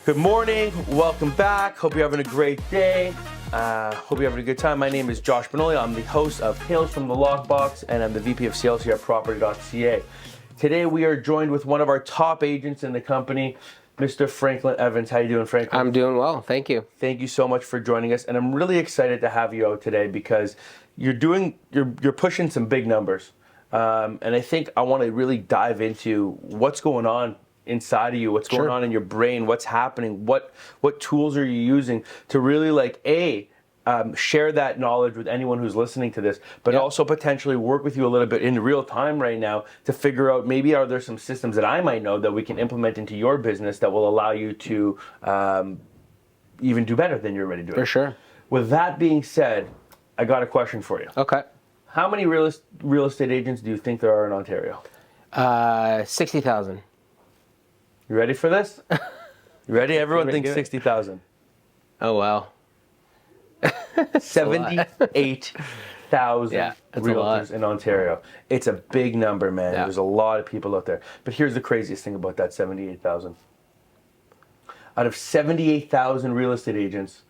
Good morning, welcome back. Hope you're having a great day. Hope you're having a good time. My name is Josh Benoliel. I'm the host of Tales from the Lockbox, and I'm the VP of Sales here at Property.ca. Today we are joined with one of our top agents in the company, Mr. Franklin Evans. How you doing, Franklin? I'm doing well, thank you. Thank you so much for joining us, and I'm really excited to have you out today because you're pushing some big numbers, and I think I want to really dive into what's going on inside of you, what's going on in your brain, what's happening, what tools are you using to really share that knowledge with anyone who's listening to this, but also potentially work with you a little bit in real time right now to figure out maybe are there some systems that I might know that we can implement into your business that will allow you to even do better than you're already doing. For sure. With that being said, I got a question for you. Okay. How many real estate agents do you think there are in Ontario? 60,000. You ready for this? You ready? Everyone thinks 60,000. Oh, wow. 78,000 realtors in Ontario. It's a big number, man. Yeah. There's a lot of people out there. But here's the craziest thing about that 78,000. Out of 78,000 real estate agents,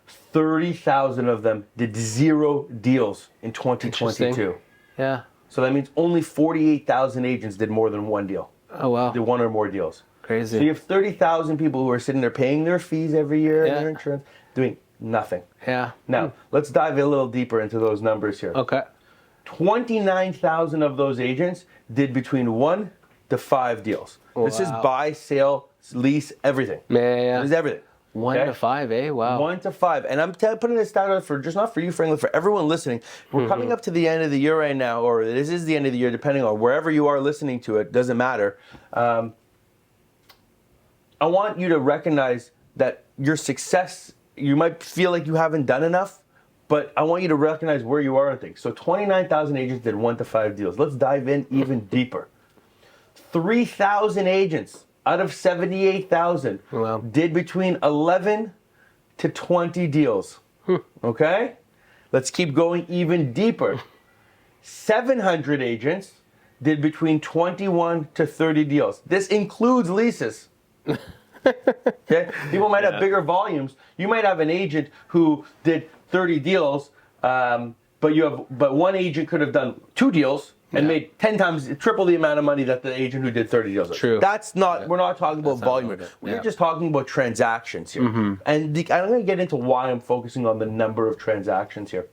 30,000 of them did 0 deals in 2022. Yeah. So that means only 48,000 agents did more than 1 deal. Oh, wow. Did 1 or more deals. Crazy. So you have 30,000 people who are sitting there paying their fees every year and their insurance, doing nothing. Yeah. Now, let's dive a little deeper into those numbers here. Okay. 29,000 of those agents did between 1 to 5 deals. Oh, this is buy, sale, lease, everything. Yeah. This is everything. 1 to 5, eh? Wow. 1 to 5. And I'm putting this down for just not for you, Franklin, for everyone listening. We're coming up to the end of the year right now, or this is the end of the year, depending on wherever you are listening to it, doesn't matter. I want you to recognize that your success, you might feel like you haven't done enough, but I want you to recognize where you are on things. So 29,000 agents did 1 to 5 deals. Let's dive in even deeper. 3,000 agents out of 78,000 did between 11 to 20 deals. Okay? Let's keep going even deeper. 700 agents did between 21 to 30 deals. This includes leases. Okay? People might have bigger volumes. You might have an agent who did 30 deals, but one agent could have done 2 deals and made 10 times, triple the amount of money that the agent who did 30 deals. True. That's not, we're not talking about volume. We're just talking about transactions here. And I'm going to get into why I'm focusing on the number of transactions here.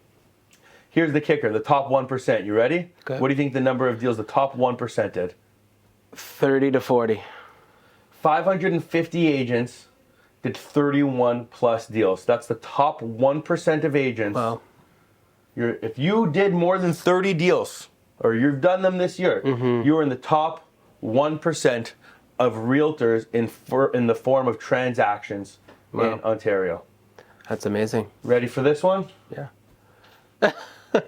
Here's the kicker, the top 1%. You ready? Okay. What do you think the number of deals the top 1% did? 30 to 40. 550 agents did 31 plus deals. That's the top 1% of agents. Wow. If you did more than 30 deals, or you've done them this year, you're in the top 1% of realtors in the form of transactions in Ontario. That's amazing. Ready for this one? Yeah.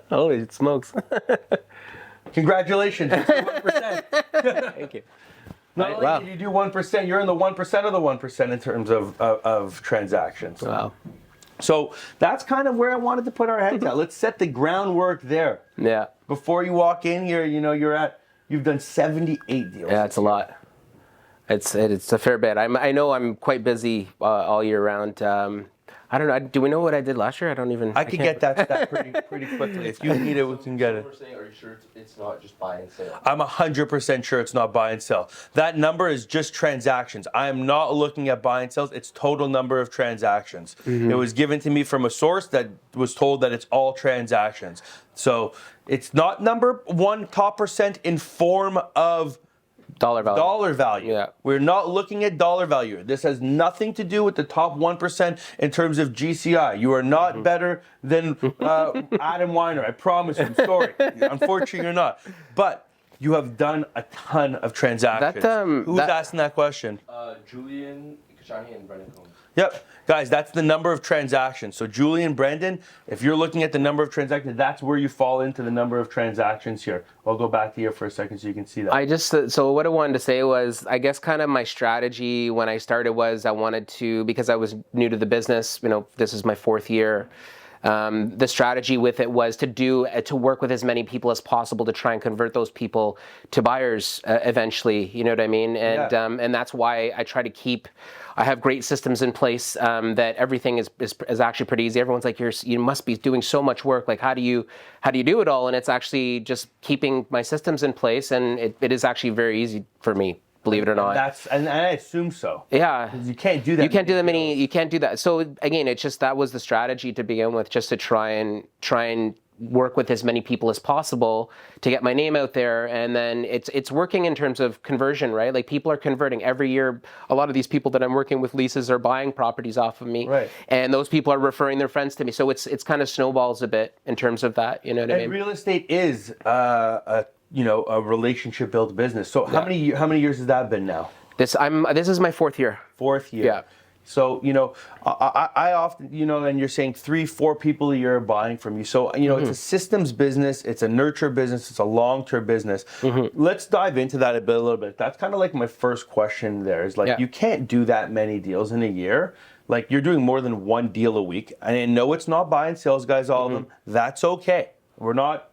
Holy smokes. Congratulations, it's 1%. Thank you. Not only did you do 1%, you're in the 1% of the 1% in terms of transactions. Wow. So that's kind of where I wanted to put our heads at. Let's set the groundwork there. Yeah. Before you walk in here, you've done 78 deals. Yeah, it's a lot. It's a fair bit. I know I'm quite busy all year round. I don't know. Do we know what I did last year? I could get that stat pretty quickly. If you need it, we can get it. Are you sure it's not just buy and sell? I'm 100% sure it's not buy and sell. That number is just transactions. I am not looking at buy and sells. It's total number of transactions. It was given to me from a source that was told that it's all transactions. So it's not number 1 top percent in form of dollar value. Dollar value. Yeah. We're not looking at dollar value. This has nothing to do with the top 1% in terms of GCI. You are not better than Adam Weiner. I promise you. I'm sorry. Unfortunately, you're not. But you have done a ton of transactions. Who's asking that question? Julian Kashani and Brendan Combs. Yep. Guys, that's the number of transactions. So Julian, Brendan, if you're looking at the number of transactions, that's where you fall into the number of transactions here. I'll go back to here for a second so you can see that. So what I wanted to say was, I guess kind of my strategy when I started was I wanted to, because I was new to the business, this is my 4th year, The strategy with it was to work with as many people as possible to try and convert those people to buyers eventually. You know what I mean? And that's why I try to keep. I have great systems in place that everything is actually pretty easy. Everyone's like, you must be doing so much work. Like, how do you do it all? And it's actually just keeping my systems in place, and it is actually very easy for me. Believe it or not. And I assume so. Yeah. Because you can't do that. You can't do that. So again, it's just that was the strategy to begin with, just to try and work with as many people as possible to get my name out there. And then it's working in terms of conversion, right? Like, people are converting every year. A lot of these people that I'm working with leases are buying properties off of me. Right. And those people are referring their friends to me. So it's kind of snowballs a bit in terms of that. You know what I mean? Real estate is a relationship built business. So how many years has that been now? This is my 4th year. 4th year. Yeah. So, I often, and you're saying 3-4 people a year are buying from you. So, it's a systems business, it's a nurture business, it's a long-term business. Let's dive into that a little bit. That's kind of like my first question there is like, you can't do that many deals in a year. Like, you're doing more than one deal a week. And I know it's not buying sales guys, all of them. That's okay. We're not.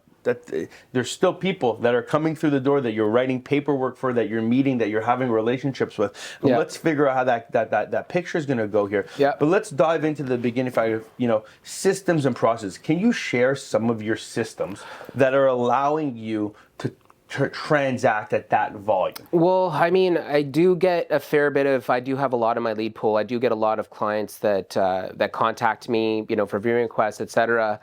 There's still people that are coming through the door that you're writing paperwork for, that you're meeting, that you're having relationships with. But let's figure out how that picture is going to go here. Yeah. But let's dive into the beginning. Systems and process. Can you share some of your systems that are allowing you to transact at that volume? Well, I mean, I do get a fair bit of. I do have a lot of my lead pool. I do get a lot of clients that contact me, for viewing requests, etc.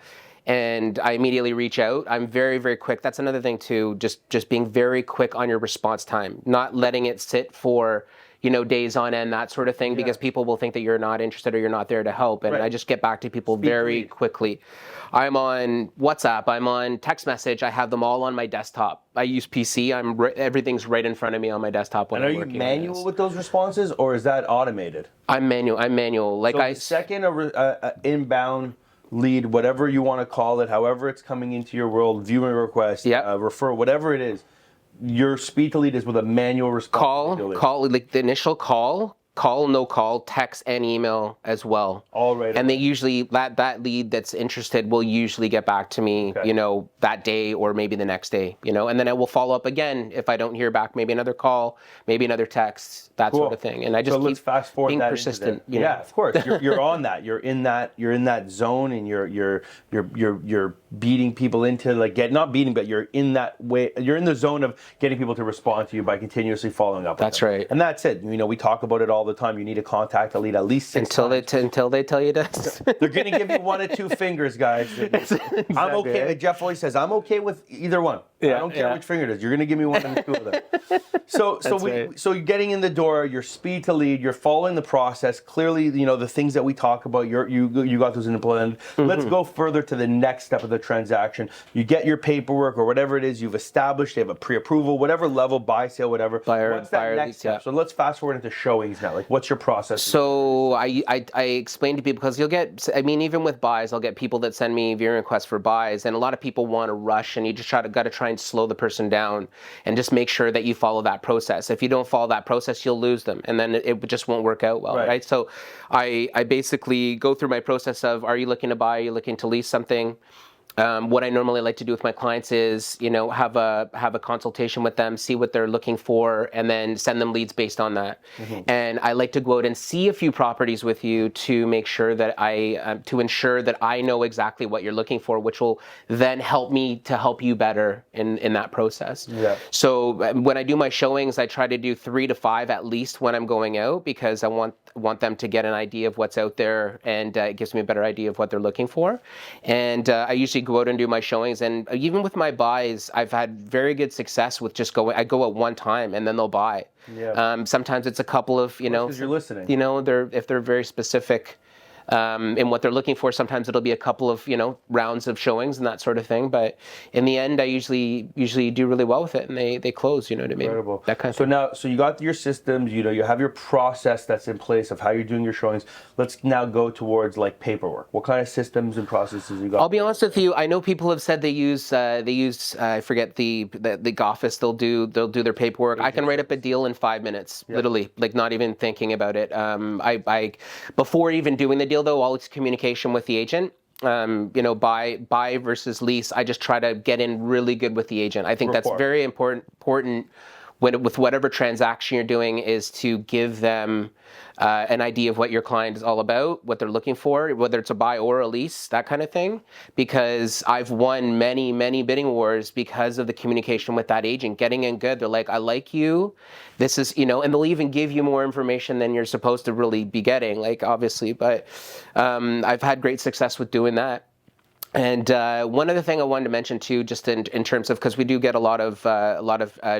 And I immediately reach out. I'm very, very quick. That's another thing too, just being very quick on your response time, not letting it sit for, days on end, that sort of thing, because people will think that you're not interested or you're not there to help. And I just get back to people very quickly. I'm on WhatsApp, I'm on text message. I have them all on my desktop. I use PC. Everything's right in front of me on my desktop when I'm working. Are you manual with those responses, or is that automated? I'm manual. Like, so the second inbound lead, whatever you want to call it, however it's coming into your world, viewing request, refer, whatever it is, your speed to lead is with a manual response. Call, like the initial call, no call, text and email as well. All right. And they usually, that lead that's interested will usually get back to me, that day or maybe the next day, and then I will follow up again if I don't hear back, maybe another call, maybe another text, that sort of thing. And I just keep fast forward being that persistent. Yeah, of course. You're on that. You're in that zone, and you're beating people into not beating, but you're in that way. You're in the zone of getting people to respond to you by continuously following up. That's right. And that's it. We talk about it all the time. You need to contact a lead at least 6 times. Until they tell you to. They're going to give you 1 or 2 fingers, guys. Exactly. I'm okay. Right? Jeff always says, I'm okay with either one. I don't care which finger it is. You're going to give me 1 and 2 of them. So you're getting in the door, your speed to lead, you're following the process. Clearly, the things that we talk about, you got those in plan. Let's go further to the next step of the transaction. You get your paperwork or whatever it is you've established. They have a pre-approval, whatever level, buy, sale, whatever. What's that next step? So let's fast forward into showings now. Like, what's your process? So I explain to people, because you'll get, even with buys, I'll get people that send me viewing requests for buys, and a lot of people want to rush, and you just got to try and slow the person down and just make sure that you follow that process. If you don't follow that process, you'll lose them, and then it just won't work out well, right? So I basically go through my process of, are you looking to buy? Are you looking to lease something? What I normally like to do with my clients is, have a consultation with them, see what they're looking for, and then send them leads based on that. And I like to go out and see a few properties with you to make sure that to ensure that I know exactly what you're looking for, which will then help me to help you better in that process. Yeah. So when I do my showings, I try to do 3 to 5 at least when I'm going out, because I want them to get an idea of what's out there, and it gives me a better idea of what they're looking for. And I usually go out and do my showings, and even with my buys, I've had very good success with just going. I go at one time and then they'll buy. Yeah. Sometimes it's a couple of, because you're listening. If they're very specific in what they're looking for, sometimes it'll be a couple of rounds of showings and that sort of thing. But in the end, I usually do really well with it, and they close. You know what I mean? Incredible. That kind of thing. So you got your systems. You have your process that's in place of how you're doing your showings. Let's now go towards like paperwork. What kind of systems and processes you got? I'll be honest with you. I know people have said they use I forget the office. They'll do their paperwork. I can write up a deal in 5 minutes, literally, like not even thinking about it. I before even doing the deal, though, all it's communication with the agent. buy versus lease. I just try to get in really good with the agent. I think that's very important with whatever transaction you're doing, is to give them an idea of what your client is all about, what they're looking for, whether it's a buy or a lease, that kind of thing. Because I've won many, many bidding wars because of the communication with that agent, getting in good. They're like, I like you. This is, and they'll even give you more information than you're supposed to really be getting, like, obviously. But I've had great success with doing that. And one other thing I wanted to mention too, just in terms of, because we do get a lot of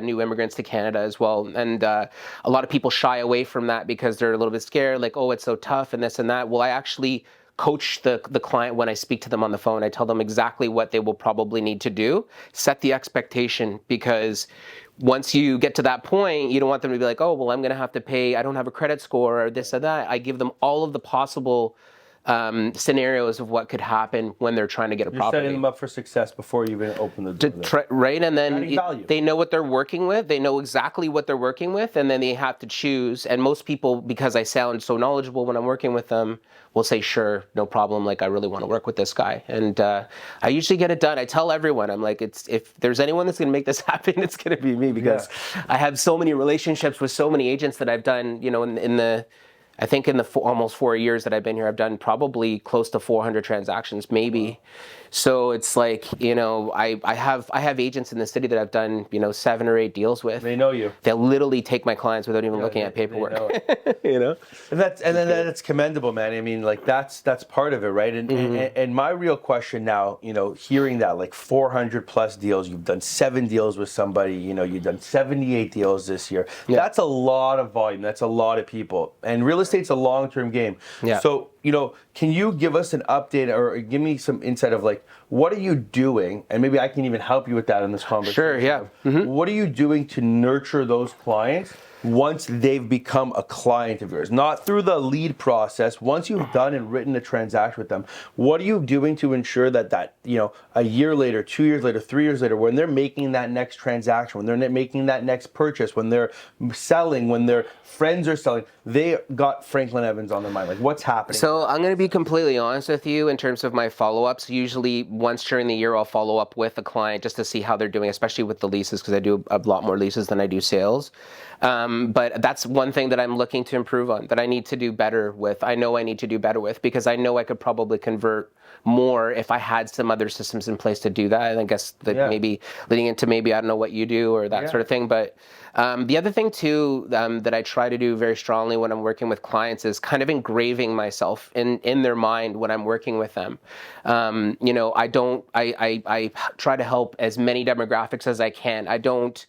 new immigrants to Canada as well, and a lot of people shy away from that because they're a little bit scared, like, oh, it's so tough and this and that. Well, I actually coach the client when I speak to them on the phone. I tell them exactly what they will probably need to do, set the expectation, because once you get to that point, you don't want them to be like, oh, well, I'm going to have to pay, I don't have a credit score or this or that. I give them all of the possible scenarios of what could happen when they're trying to get a property. You're setting them up for success before you even open the door. Right, and then they know what they're working with. They know exactly what they're working with, and then they have to choose. And most people, because I sound so knowledgeable when I'm working with them, will say, sure, no problem, like, I really want to work with this guy. And I usually get it done. I tell everyone, I'm like, if there's anyone that's going to make this happen, it's going to be me, because I have so many relationships with so many agents that I've done, I think in the almost 4 years that I've been here, I've done probably close to 400 transactions, maybe. Wow. So it's like, I have agents in the city that I've done, 7 or 8 deals with. They know you. They'll literally take my clients without even looking at paperwork. And that's commendable, man. I mean, like, that's part of it, right? And my real question now, hearing that, like, 400 plus deals, you've done 7 deals with somebody, you've done 78 deals this year. Yeah. That's a lot of volume. That's a lot of people. And real estate's a long-term game. Yeah. So, can you give us an update or give me some insight of, like, what are you doing? And maybe I can even help you with that in this conversation. Sure, yeah. Mm-hmm. What are you doing to nurture those clients once they've become a client of yours? Not through the lead process. Once you've done and written a transaction with them, what are you doing to ensure that a year later, 2 years later, 3 years later, when they're making that next transaction, when they're making that next purchase, when they're selling, when their friends are selling, they got Franklin Evans on their mind? Like, what's happening? So I'm going to be completely honest with you in terms of my follow-ups. Usually once during the year, I'll follow up with a client just to see how they're doing, especially with the leases, because I do a lot more leases than I do sales. But that's one thing that I'm looking to improve on, that I need to do better with. I know I need to do better with, because I know I could probably convert more if I had some other systems in place to do that. I guess that maybe leading into maybe, I don't know what you do or that sort of thing. But the other thing too that I try to do very strongly when I'm working with clients is kind of engraving myself in their mind when I'm working with them. I try to help as many demographics as I can. I don't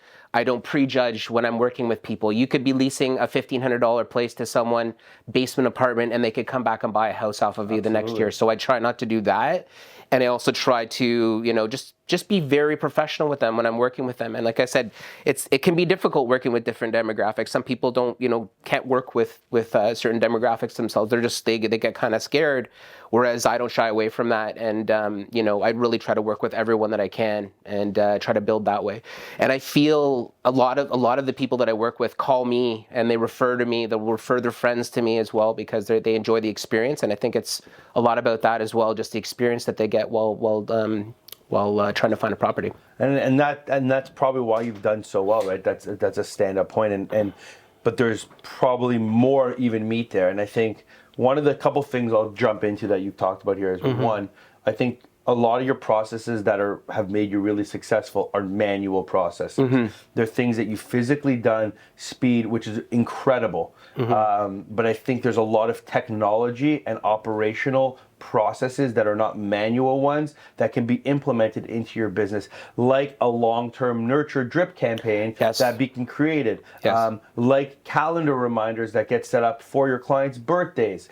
prejudge when I'm working with people. You could be leasing a $1,500 place to someone, basement apartment, and they could come back and buy a house off of you the next year. So I try not to do that. And I also try to, just be very professional with them when I'm working with them. And like I said, it can be difficult working with different demographics. Some people can't work with certain demographics themselves. They get kind of scared, whereas I don't shy away from that. And I really try to work with everyone that I can and try to build that way. And I feel a lot of the people that I work with call me and they refer to me. They'll refer their friends to me as well, because they enjoy the experience. And I think it's a lot about that as well, just the experience that they get while trying to find a property. And that's probably why you've done so well, right? That's a stand-up point. But there's probably more even meat there. And I think one of the couple things I'll jump into that you've talked about here is one, I think a lot of your processes that have made you really successful are manual processes. They're things that you physically done, speed, which is incredible. But I think there's a lot of technology and operational processes that are not manual ones that can be implemented into your business, like a long-term nurture drip campaign that can created, like calendar reminders that get set up for your clients' birthdays,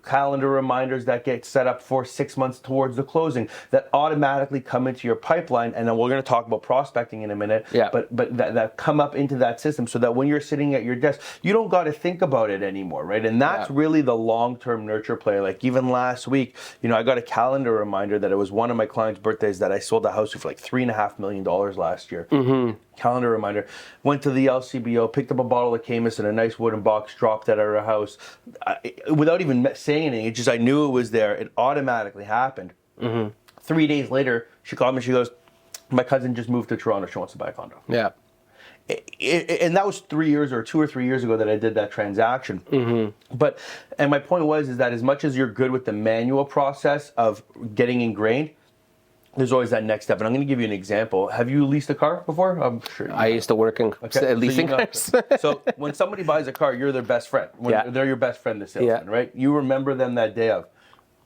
calendar reminders that get set up for 6 months towards the closing that automatically come into your pipeline. And then we're going to talk about prospecting in a minute, but that come up into that system so that when you're sitting at your desk, you don't got to think about it anymore, right? And that's really the long-term nurture play. Like even last week, I got a calendar reminder that it was one of my clients' birthdays that I sold a house for like $3.5 million last year. Calendar reminder. Went to the LCBO, picked up a bottle of Camus in a nice wooden box, dropped that at her house. Without even saying anything, I knew it was there. It automatically happened. 3 days later, she called me. She goes, "My cousin just moved to Toronto. She wants to buy a condo." Yeah. And that was 2 or 3 years ago that I did that transaction. And my point is that as much as you're good with the manual process of getting ingrained, there's always that next step. And I'm going to give you an example. Have you leased a car before? I'm sure. I used to work in leasing cars. So when somebody buys a car, you're their best friend. They're your best friend, the salesman, right? You remember them that day of.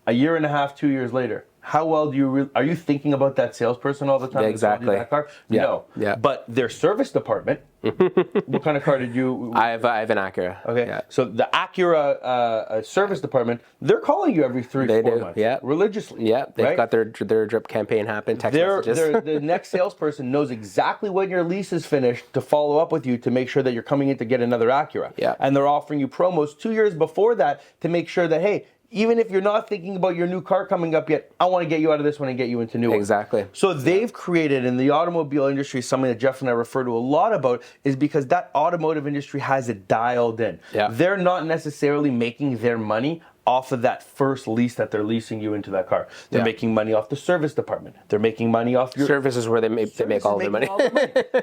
A year and a half, 2 years later, how well do you are you thinking about that salesperson all the time? Exactly. That car? Yeah. No. Yeah. But their service department. What kind of car did you? I have an Acura. Okay. Yeah. So the Acura service department, they're calling you every 3-4 months. Yeah. Religiously. Yeah. They've right? got their drip campaign happen. Text messages. The next salesperson knows exactly when your lease is finished to follow up with you to make sure that you're coming in to get another Acura. Yeah. And they're offering you promos 2 years before that to make sure that, hey, even if you're not thinking about your new car coming up yet, I want to get you out of this one and get you into new one. Exactly. So they've created, in the automobile industry, something that Jeff and I refer to a lot about, is because that automotive industry has it dialed in. Yeah. They're not necessarily making their money off of that first lease that they're leasing you into that car. They're making money off the service department. They're making money off your... Service is where they make all their money.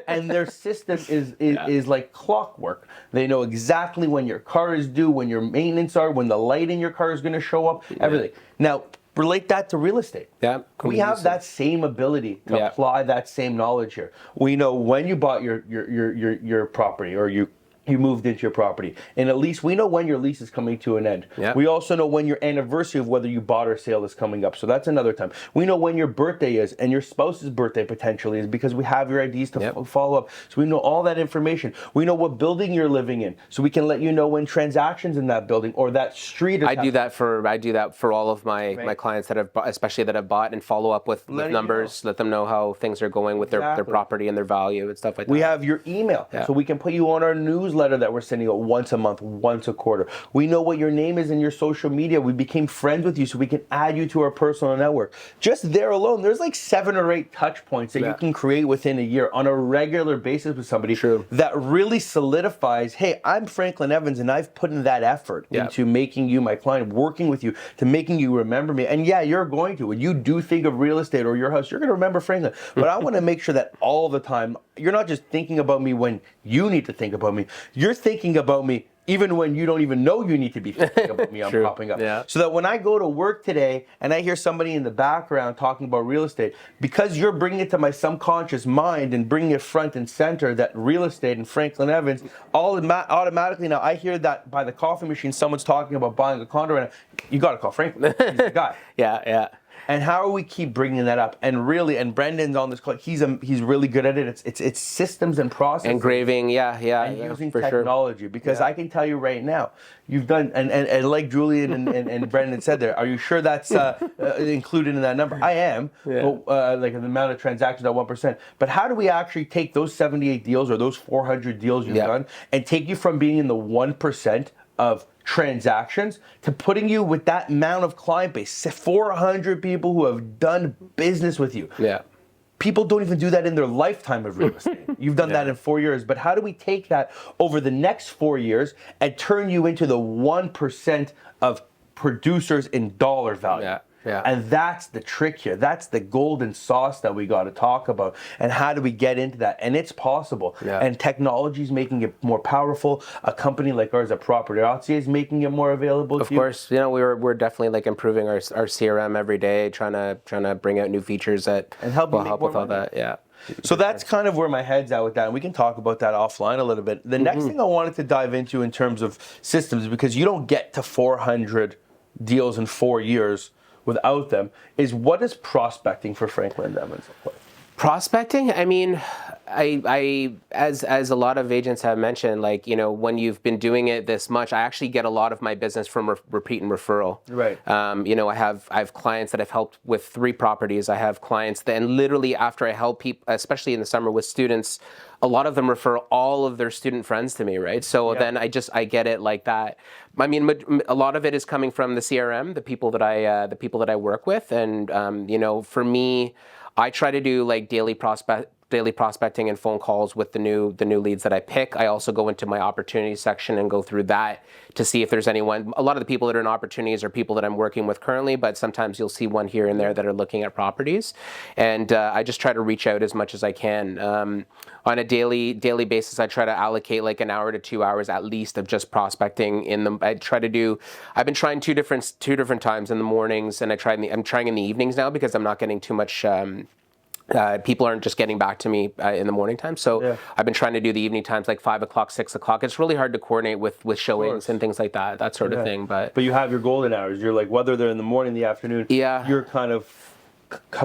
And their system is like clockwork. They know exactly when your car is due, when your maintenance are, when the light in your car is going to show up, everything. Now, relate that to real estate. Yeah. We have that same ability to apply that same knowledge here. We know when you bought your property, or you moved into your property. And at least we know when your lease is coming to an end. Yep. We also know when your anniversary of whether you bought or sale is coming up. So that's another time. We know when your birthday is and your spouse's birthday potentially is, because we have your IDs to follow up. So we know all that information. We know what building you're living in. So we can let you know when transactions in that building or that street is I do that for all of my clients that have, especially that have bought, and follow up with numbers, let them know how things are going with their property and their value and stuff like that. We have your email. So we can put you on our newsletter that we're sending out once a month, once a quarter. We know what your name is in your social media. We became friends with you, so we can add you to our personal network. Just there alone, there's like 7 or 8 touch points that you can create within a year on a regular basis with somebody that really solidifies, hey, I'm Franklin Evans and I've put in that effort into making you my client, working with you, to making you remember me. And yeah, you're going to. When you do think of real estate or your house, you're going to remember Franklin. But I want to make sure that all the time, you're not just thinking about me when you need to think about me. You're thinking about me even when you don't even know you need to be thinking about me. I'm popping up. Yeah. So that when I go to work today and I hear somebody in the background talking about real estate, because you're bringing it to my subconscious mind and bringing it front and center, that real estate and Franklin Evans, automatically now I hear that by the coffee machine, someone's talking about buying a condo right now. You got to call Franklin. He's the guy. Yeah. And how do we keep bringing that up? And really, and Brendan's on this call. He's really good at it. It's systems and processes. Engraving, and using for technology. Sure. Because I can tell you right now, you've done, and like Julian and Brendan said there, are you sure that's included in that number? I am, like the amount of transactions at 1%. But how do we actually take those 78 deals or those 400 deals you've done and take you from being in the 1% of transactions to putting you with that amount of client base, 400 people who have done business with you? Yeah. People don't even do that in their lifetime of real estate. You've done that in 4 years. But how do we take that over the next 4 years and turn you into the 1% of producers in dollar value? Yeah. And that's the trick here. That's the golden sauce that we got to talk about. And how do we get into that? And it's possible. Yeah. And technology is making it more powerful. A company like ours at Property.ca is making it more available Of course. We're definitely like improving our CRM every day, trying to bring out new features that and help will help with all money. that. Yeah. So that's kind of where my head's at with that. And we can talk about that offline a little bit. The next thing I wanted to dive into in terms of systems, because you don't get to 400 deals in 4 years without them, is what is prospecting for Franklin Evans look like? Prospecting, I mean, I as a lot of agents have mentioned, like, you know, when you've been doing it this much, I actually get a lot of my business from repeat and referral. Right. You know, I have clients that I've helped with 3 properties. I have clients that, and literally after I help people, especially in the summer with students, a lot of them refer all of their student friends to me, right? So then I get it like that. I mean, a lot of it is coming from the CRM, the people that I work with, and you know, for me, I try to do like daily prospecting and phone calls with the new leads that I pick. I also go into my opportunities section and go through that to see if there's anyone. A lot of the people that are in opportunities are people that I'm working with currently, but sometimes you'll see one here and there that are looking at properties, and I just try to reach out as much as I can. On a daily basis, I try to allocate like an hour to 2 hours at least of just prospecting. I've been trying two different times in the mornings, and I'm trying in the evenings now because I'm not getting too much. People aren't just getting back to me in the morning time. So I've been trying to do the evening times, like 5 o'clock, 6 o'clock. It's really hard to coordinate with showings and things like that sort of thing. But you have your golden hours. You're like, whether they're in the morning, the afternoon, you're kind of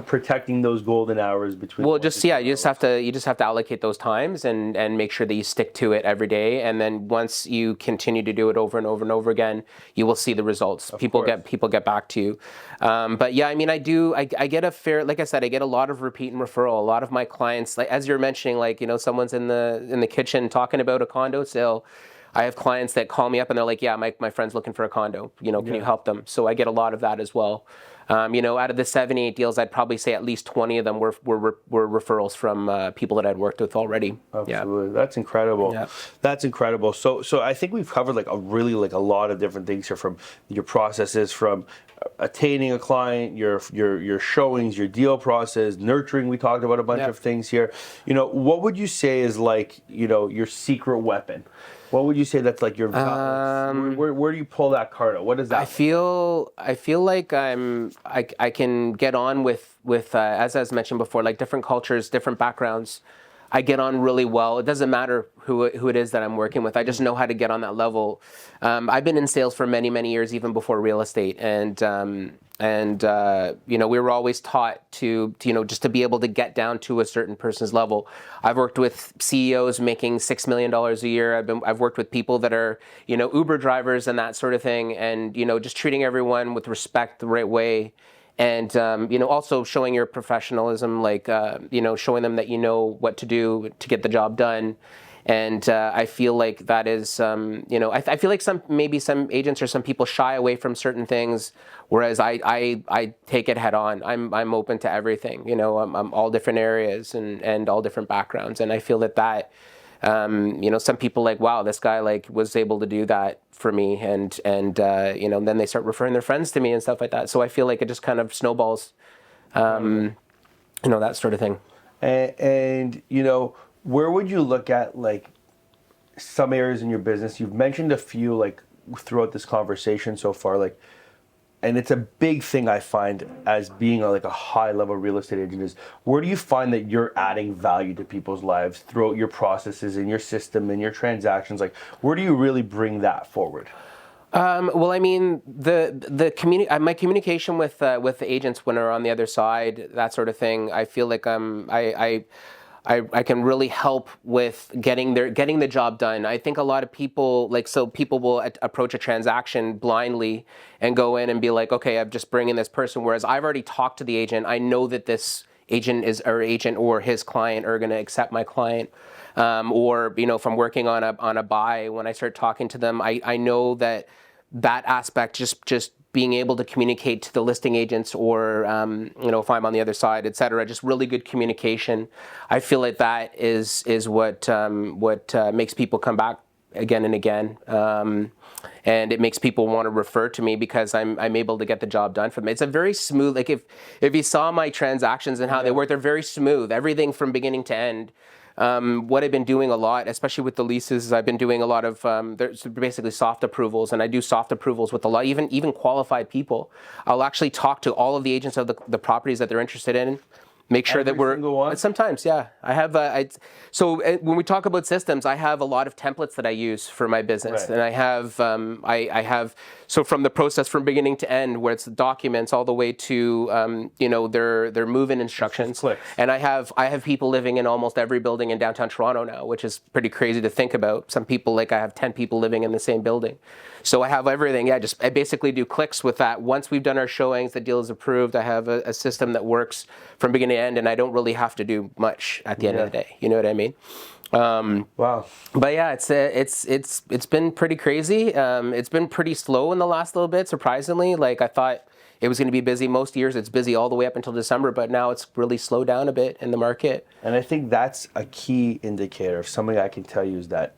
protecting those golden hours between. Well, you just have to allocate those times and make sure that you stick to it every day. And then once you continue to do it over and over and over again, you will see the results. People get back to you. But yeah, I mean, I get like I said, I get a lot of repeat and referral. A lot of my clients, like as you're mentioning, like, you know, someone's in the kitchen talking about a condo sale. I have clients that call me up and they're like, yeah, my friend's looking for a condo. You know, can you help them? So I get a lot of that as well. You know, out of the 78 deals, I'd probably say at least 20 of them were referrals from people that I'd worked with already. Absolutely, that's incredible. Yeah. That's incredible. So I think we've covered like a lot of different things here, from your processes, from attaining a client, your showings, your deal process, nurturing. We talked about a bunch of things here. You know, what would you say is like, you know, your secret weapon? What would you say that's like your where do you pull that card out? What is that? I feel like I can get on with as I was mentioned before, like different cultures, different backgrounds. I get on really well. It doesn't matter who it is that I'm working with. I just know how to get on that level. I've been in sales for many years, even before real estate, and you know, we were always taught to you know, just to be able to get down to a certain person's level. I've worked with CEOs making $6 million a year. I've worked with people that are, you know, Uber drivers and that sort of thing, and you know, just treating everyone with respect the right way. And, you know, also showing your professionalism, like, you know, showing them that you know what to do to get the job done. And I feel like that is, you know, I feel like maybe some agents or some people shy away from certain things, whereas I take it head on. I'm open to everything, you know, I'm all different areas and all different backgrounds. And I feel that you know, some people like, wow, this guy like was able to do that for me, and you know, then they start referring their friends to me and stuff like that. So I feel like it just kind of snowballs, you know, that sort of thing. And you know, where would you look at like some areas in your business? You've mentioned a few like throughout this conversation so far, like, and it's a big thing I find as being like a high-level real estate agent, is where do you find that you're adding value to people's lives throughout your processes and your system and your transactions? Like, where do you really bring that forward? Well, I mean, my communication with the agents when they're on the other side, that sort of thing, I feel like I can really help with getting the job done. I think a lot of people people will approach a transaction blindly and go in and be like, okay, I'm just bringing this person. Whereas I've already talked to the agent. I know that this agent or his client are going to accept my client. Or, you know, if I'm working on a buy, when I start talking to them, I know that aspect, just being able to communicate to the listing agents, or you know, if I'm on the other side, et cetera, just really good communication. I feel like that is what makes people come back again and again, and it makes people want to refer to me because I'm able to get the job done for them. It's a very smooth, like if you saw my transactions and how they work, they're very smooth. Everything from beginning to end. What I've been doing a lot, especially with the leases, is I've been doing a lot of there's basically soft approvals, and I do soft approvals with a lot, even qualified people. I'll actually talk to all of the agents of the properties that they're interested in, make sure that Every we're single one? sometimes, yeah. I have when we talk about systems, I have a lot of templates that I use for my business, Right. and I have I have so from the process from beginning to end, where it's the documents all the way to their move-in instructions, clicks. and I have people living in almost every building in downtown Toronto now, which is pretty crazy to think about. Some people, like I have 10 people living in the same building, so I have everything. Yeah, I basically do clicks with that. Once we've done our showings, the deal is approved. I have a system that works from beginning to end, and I don't really have to do much at the end of the day. You know what I mean? Wow. But yeah, it's been pretty crazy. It's been pretty slow in the last little bit, surprisingly. Like I thought it was going to be busy. Most years it's busy all the way up until December, but now it's really slowed down a bit in the market. And I think that's a key indicator. Something I can tell you is that,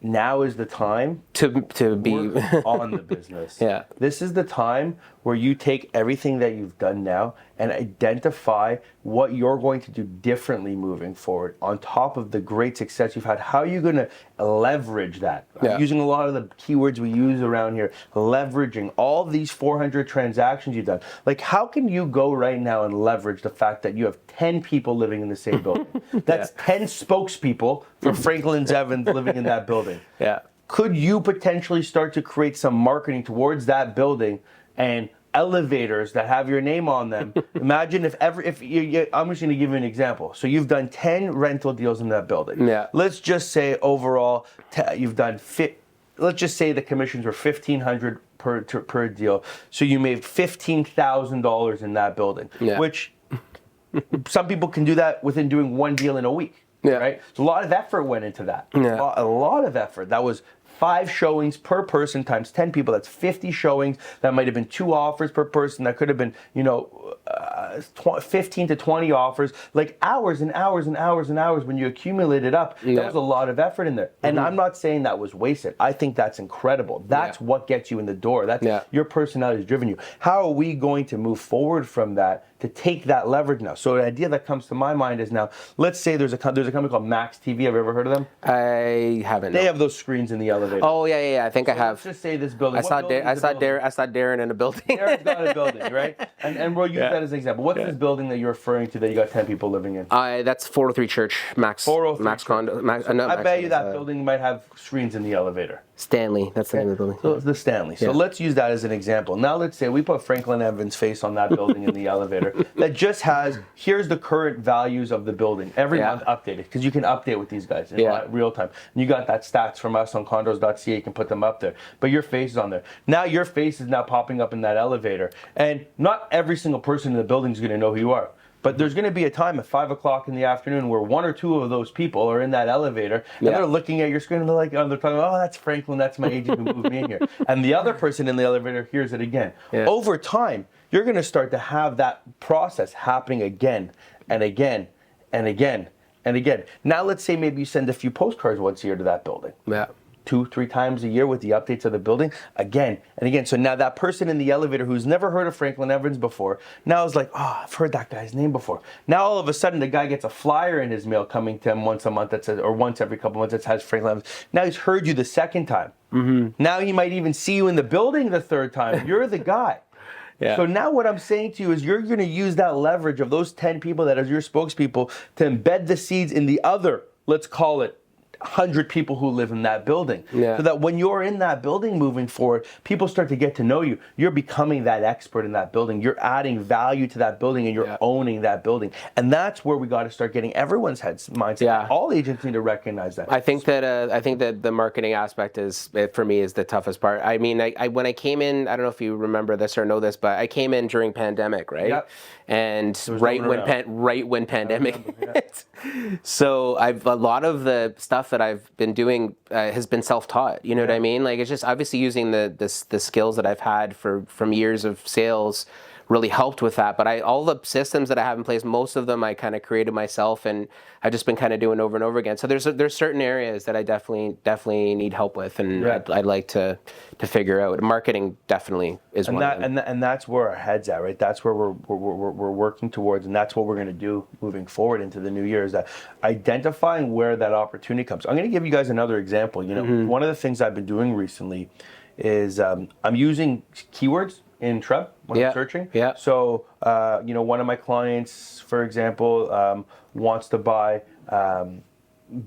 now is the time To be work on the business. Yeah. This is the time where you take everything that you've done now and identify what you're going to do differently moving forward on top of the great success you've had. How are you going to leverage that? Yeah. I'm using a lot of the keywords we use around here. Leveraging all these 400 transactions you've done. Like, how can you go right now and leverage the fact that you have 10 people living in the same building? That's 10 spokespeople for Franklin's Evans living in that building. Yeah. Could you potentially start to create some marketing towards that building and elevators that have your name on them? Imagine I'm just going to give you an example. So you've done 10 rental deals in that building. Yeah. Let's just say overall you've done let's just say the commissions were $1,500 per deal. So you made $15,000 in that building, which some people can do that within doing one deal in a week. Yeah. Right? So a lot of effort went into that. Yeah. A lot of effort. That was 5 showings per person times 10 people. That's 50 showings. That might have been 2 offers per person. That could have been, 15 to 20 offers. Like hours and hours and hours and hours when you accumulate it up. That was a lot of effort in there. And I'm not saying that was wasted. I think that's incredible. That's what gets you in the door. That's your personality has driven you. How are we going to move forward from that to take that leverage now? So the idea that comes to my mind is now, let's say there's a company called Max TV. Have you ever heard of them? I haven't. They have those screens in the elevator. Oh yeah. I think I have. Let's just say this building. I saw Darren in a building. Darren's got a building, right? And we'll use that as an example. What's this building that you're referring to that you got 10 people living in? That's 403 Church, Max. 403 Max Church. condo. I bet you that building might have screens in the elevator. Stanley, that's the name of the building. So it's the Stanley. So let's use that as an example. Now let's say we put Franklin Evans' face on that building in the elevator that just has, here's the current values of the building. Every month updated, because you can update with these guys in real time. And you got that stats from us on condos.ca, you can put them up there. But your face is on there. Now your face is now popping up in that elevator. And not every single person in the building is going to know who you are. But there's going to be a time at 5 o'clock in the afternoon where 1 or 2 of those people are in that elevator and they're looking at your screen and they're like, they're talking, oh, that's Franklin, that's my agent who moved me in here. And the other person in the elevator hears it again. Yeah. Over time, you're going to start to have that process happening again and again and again and again. Now, let's say maybe you send a few postcards once a year to that building. Yeah. 2-3 times a year with the updates of the building again and again. So now that person in the elevator who's never heard of Franklin Evans before now is like, oh, I've heard that guy's name before. Now all of a sudden the guy gets a flyer in his mail coming to him once a month that says, or once every couple months that has Franklin Evans. Now he's heard you the second time. Now he might even see you in the building the third time. You're the guy. So now what I'm saying to you is you're going to use that leverage of those 10 people that are your spokespeople to embed the seeds in the other, let's call it, 100 people who live in that building. So that when you're in that building moving forward, people start to get to know you. You're becoming that expert in that building. You're adding value to that building and you're owning that building. And that's where we got to start getting everyone's mindset. All agents need to recognize that. I think that the marketing aspect for me is the toughest part. I mean, I when I came in, I don't know if you remember this or know this, but I came in during pandemic, right? And right when pandemic hit. So a lot of the stuff that I've been doing has been self-taught. You know what I mean? Like, it's just obviously using the skills that I've had from years of sales really helped with that. But all the systems that I have in place, most of them I kind of created myself, and I've just been kind of doing over and over again. So there's certain areas that I definitely need help with, and I'd like to figure out. Marketing definitely is one of them. And that's where our head's at, right? That's where we're working towards, and that's what we're going to do moving forward into the new year, is that identifying where that opportunity comes. I'm going to give you guys another example. One of the things I've been doing recently is I'm using keywords in Treb when I'm searching. Yeah. So, one of my clients, for example, wants to buy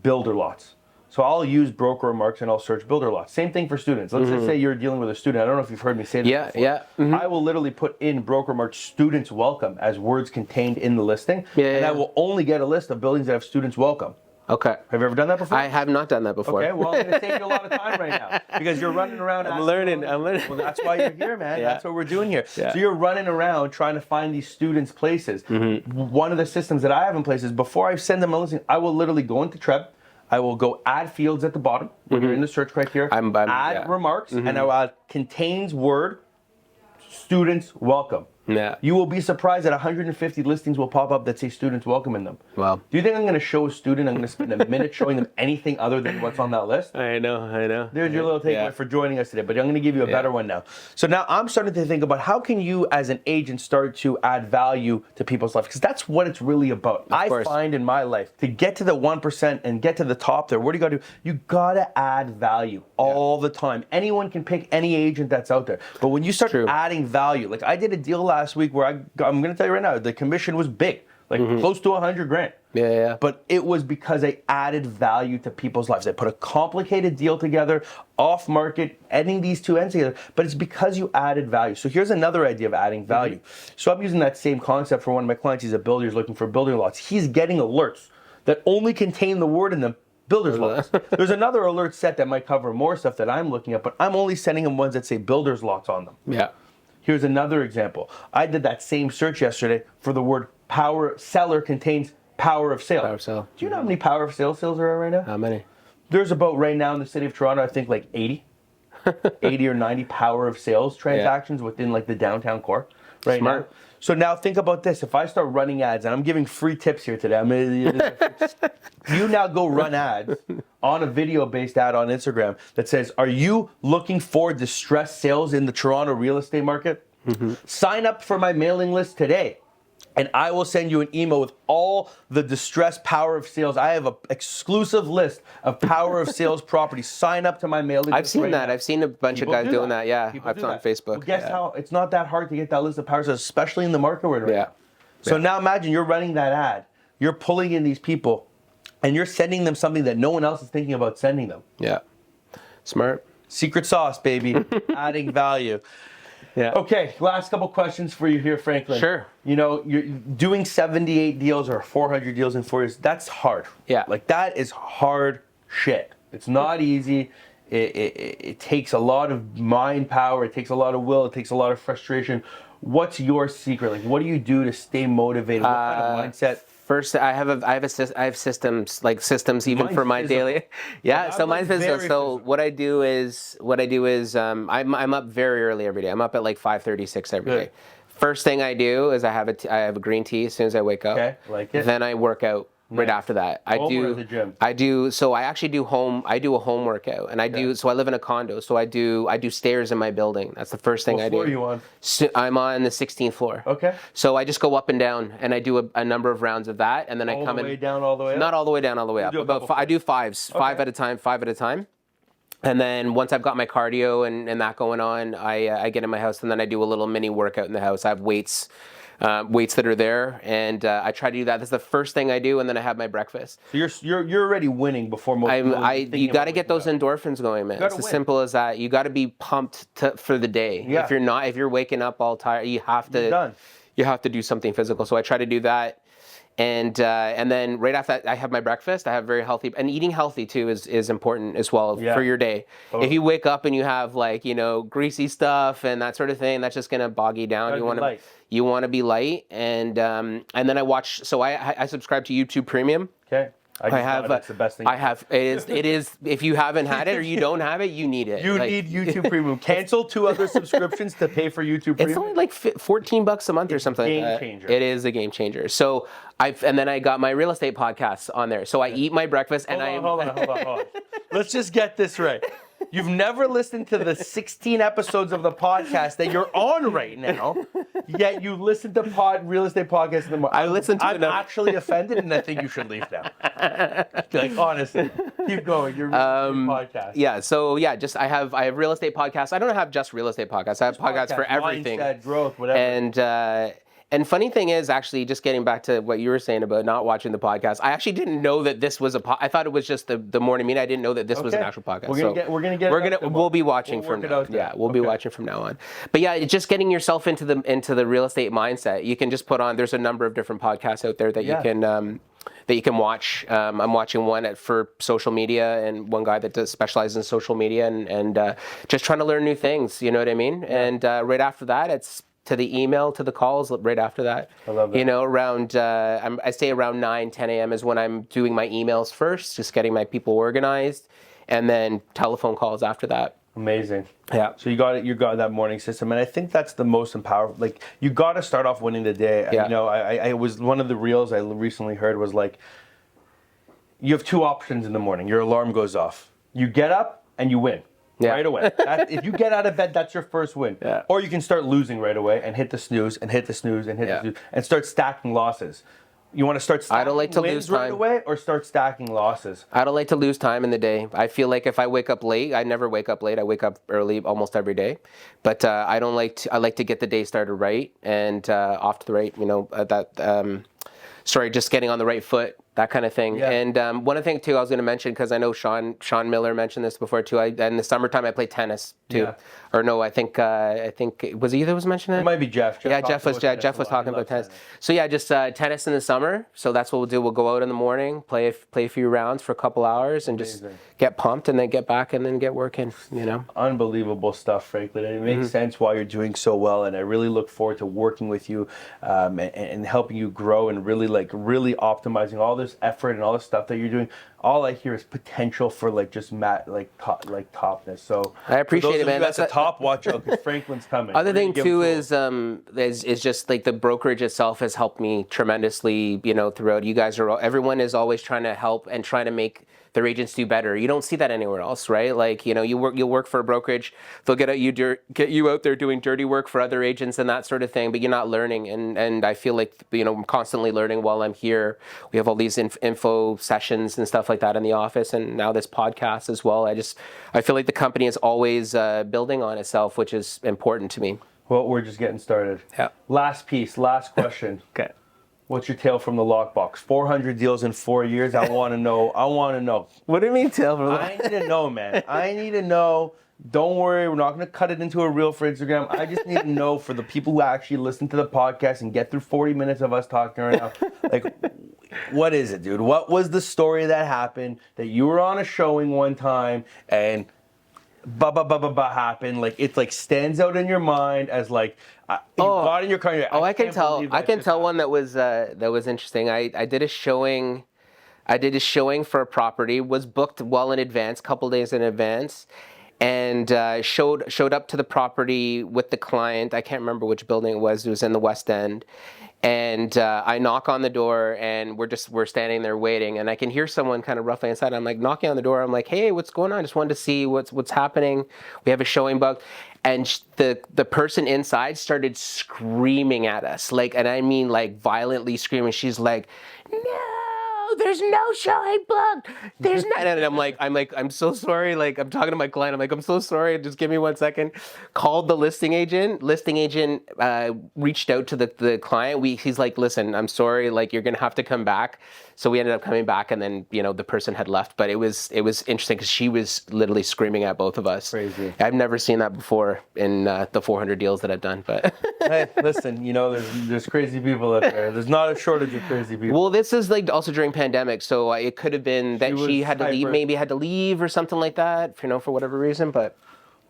builder lots. So I'll use broker remarks and I'll search builder lots. Same thing for students. Let's just say you're dealing with a student. I don't know if you've heard me say this before. Yeah. Mm-hmm. I will literally put in broker remarks students welcome as words contained in the listing. And I will only get a list of buildings that have students welcome. Okay. Have you ever done that before? I have not done that before. Okay, well, I'm going to save you a lot of time right now because you're running around. I'm learning. Well, that's why you're here, man. Yeah. That's what we're doing here. Yeah. So you're running around trying to find these students places. One of the systems that I have in place is before I send them a listing, I will literally go into Treb. I will go add fields at the bottom when you're in the search criteria. Add remarks, and I will add contains word, students welcome. Yeah. You will be surprised that 150 listings will pop up that say students welcome in them. Wow. Do you think I'm going to show a student, I'm going to spend a minute showing them anything other than what's on that list? I know. There's your little takeaway for joining us today, but I'm going to give you a better one now. So now I'm starting to think about how can you as an agent start to add value to people's life? Because that's what it's really about. I find in my life, to get to the 1% and get to the top there, what do you got to do? You got to add value all the time. Anyone can pick any agent that's out there. But when you start adding value, like I did a deal last week where I'm going to tell you right now, the commission was big. Like close to 100 grand. Yeah. But it was because I added value to people's lives. I put a complicated deal together, off market, adding these two ends together. But it's because you added value. So here's another idea of adding value. So I'm using that same concept for one of my clients. He's a builder. He's looking for building lots. He's getting alerts that only contain the word in them. Builders lots. There's another alert set that might cover more stuff that I'm looking at, but I'm only sending him ones that say builders lots on them. Yeah. Here's another example. I did that same search yesterday for the word power seller contains power of sale. Power of sale. Do you know how many power of sale sales there are right now? How many? There's about right now in the city of Toronto, I think like 80. 80 or 90 power of sales transactions within like the downtown core right now. So now think about this. If I start running ads, and I'm giving free tips here today, you now go run ads on a video-based ad on Instagram that says, are you looking for distressed sales in the Toronto real estate market? Sign up for my mailing list today. And I will send you an email with all the distressed power of sales. I have an exclusive list of power of sales properties. Sign up to my mailing list. I've seen that. I've seen a bunch of guys doing that. Yeah, I've on Facebook. Well, guess how? It's not that hard to get that list of power of sales, especially in the market we're in right now. So now imagine you're running that ad. You're pulling in these people, and you're sending them something that no one else is thinking about sending them. Yeah. Smart. Secret sauce, baby. Adding value. Yeah. Okay, last couple questions for you here, Franklin. Sure. You know, you're doing 78 deals or 400 deals in 4 years. That's hard. Yeah. Like, that is hard shit. It's not easy. It takes a lot of mind power. It takes a lot of will. It takes a lot of frustration. What's your secret? Like, what do you do to stay motivated? What kind of mindset? First, I have systems, like systems even for my daily. Yeah, so mine's physical. So what I do is I'm up very early every day. I'm up at like 5:36 every day. First thing I do is I have a green tea as soon as I wake up. Okay, like it. Then I work out right after that. Home or at the gym? So I actually do home. I do a home workout, and so I live in a condo. So I do stairs in my building. That's the first thing I do. What floor are you on? So I'm on the 16th floor. Okay. So I just go up and down, and I do a number of rounds of that, and then I come in. All the way down, all the way up? Not all the way down, all the way up. I do fives, five at a time. And then once I've got my cardio and that going on, I get in my house, and then I do a little mini workout in the house. I have weights that are there, and I try to do that. That's the first thing I do, and then I have my breakfast. So you're already winning before most people. You got to get those endorphins going, man. It's as simple as that. You got to be pumped for the day. Yeah. If you're waking up all tired, you have to do something physical. So I try to do that. And then right after that, I have my breakfast. I have very healthy, and eating healthy too is important as well for your day. Totally. If you wake up and you have greasy stuff and that sort of thing, that's just gonna bog you down. You want to be light, and then I watch. So I subscribe to YouTube Premium. Okay. It's the best thing. It is. If you haven't had it or you don't have it, you need it. You need YouTube Premium. Cancel 2 other subscriptions to pay for YouTube Premium. It's only like $14 a month or something. Game changer. It is a game changer. So and then I got my real estate podcast on there. So I eat my breakfast and Hold on. Let's just get this right. You've never listened to the 16 episodes of the podcast that you're on right now, yet you listen to real estate podcasts in the morning. I listen to I'm actually offended, and I think you should leave now. Like, honestly. Keep going. Your podcast. Yeah. So yeah, just I have real estate podcasts. I don't have just real estate podcasts. I have podcasts for everything. Mindset, growth, whatever. And funny thing is, actually, just getting back to what you were saying about not watching the podcast, I actually didn't know that this was I thought it was just the morning meeting. I didn't know that this was an actual podcast. We'll be watching from now. Yeah, we'll be watching from now on. But yeah, it's just getting yourself into the real estate mindset. You can just put on. There's a number of different podcasts out there that you can watch. I'm watching one for social media, and one guy that specializes in social media, and just trying to learn new things. You know what I mean? Yeah. And right after that, it's to the email, to the calls right after that. I love that. You know, around, I say around 9, 10 a.m. is when I'm doing my emails first, just getting my people organized, and then telephone calls after that. Amazing. Yeah. So you got that morning system, and I think that's the most empowerful. Like, you got to start off winning the day. Yeah. You know, I was one of the reels I recently heard was like, you have two options in the morning. Your alarm goes off. You get up and you win. Yeah. Right away. If you get out of bed, that's your first win. Yeah. Or you can start losing right away and hit the snooze and hit the snooze and hit the snooze and start stacking losses. You want to start stacking I don't like to wins lose time right away, or start stacking losses? I don't like to lose time in the day. I feel like if I wake up late, I never wake up late. I wake up early almost every day. But I like to get the day started right and off to the right, you know, just getting on the right foot, that kind of thing. Yeah. And one of the things too I was going to mention, because I know Sean Miller mentioned this before too. In the summertime I play tennis too. Yeah. Or no, I think it was either was mentioning it. It might be Jeff. Jeff was talking about tennis. So yeah, just tennis in the summer. So that's what we'll do. We'll go out in the morning, play a few rounds for a couple hours, and just get pumped, and then get back and then get working. You know. Unbelievable stuff, Franklin. And it makes sense why you're doing so well, and I really look forward to working with you and helping you grow and really optimizing all this effort and all the stuff that you're doing. All I hear is potential for topness. So I appreciate it, man. That's the top. Watch out, because Franklin's coming. Other thing too is just like the brokerage itself has helped me tremendously. You know, throughout. Everyone is always trying to help and trying to make their agents do better. You don't see that anywhere else, right? Like, you know, you'll work for a brokerage, they'll get you out there doing dirty work for other agents and that sort of thing, but you're not learning. And I feel like, you know, I'm constantly learning while I'm here. We have all these info sessions and stuff like that in the office, and now this podcast as well. I feel like the company is always building on itself, which is important to me. Well, we're just getting started. Yeah. Last question. Okay. What's your tale from the Lockbox? 400 deals in 4 years. I want to know. What do you mean tale from the I need to know, man. I need to know. Don't worry, we're not going to cut it into a reel for Instagram. I just need to know, for the people who actually listen to the podcast and get through 40 minutes of us talking right now. Like, what is it, dude? What was the story that happened that you were on a showing one time and happened? Like, it stands out in your mind as like, you got in your car. I can tell one that was interesting. I did a showing. For a property. Was booked well in advance, couple days in advance, and showed up to the property with the client. I can't remember which building it was. It was in the West End. And I knock on the door, and we're standing there waiting, and I can hear someone kind of roughly inside. I'm like knocking on the door. I'm like, hey, what's going on? I just wanted to see what's happening. We have a showing booked. And the person inside started screaming at us, and I mean violently screaming. She's like, no, there's no showing booked. There's not. And I'm so sorry. I'm talking to my client. I'm like, I'm so sorry. Just give me 1 second. Called the listing agent. Listing agent reached out to the client. He's like, listen, I'm sorry. You're gonna have to come back. So we ended up coming back, and then the person had left. But it was interesting because she was literally screaming at both of us. Crazy. I've never seen that before in the 400 deals that I've done. But hey, listen, there's crazy people out there. There's not a shortage of crazy people. Well, this is also during pandemic, so it could have been that she had to leave, maybe had to leave or something like that, for whatever reason. But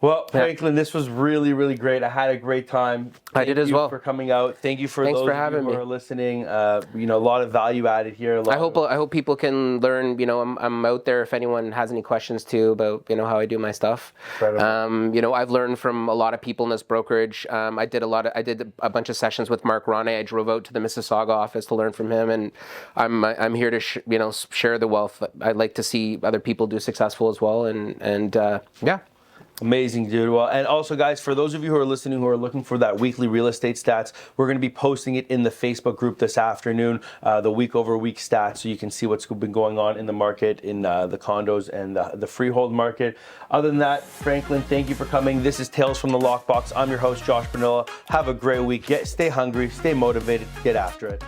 well, Franklin, this was really, really great. I had a great time. I did as well. Thank you for coming out. Thank you for Thanks those for of you having who me. are listening. A lot of value added here. I hope people can learn. I'm out there if anyone has any questions too about how I do my stuff. Incredible. I've learned from a lot of people in this brokerage. I did a bunch of sessions with Mark Ronne. I drove out to the Mississauga office to learn from him, and I'm here to share the wealth. I'd like to see other people do successful as well, and yeah. Amazing, dude. Well, and also, guys, for those of you who are listening who are looking for that weekly real estate stats, we're going to be posting it in the Facebook group this afternoon, the week over week stats, so you can see what's been going on in the market, in the condos and the freehold market. Other than that, Franklin, thank you for coming. This is Tales from the Lockbox. I'm your host, Josh Benoliel. Have a great week. Stay hungry, stay motivated, get after it.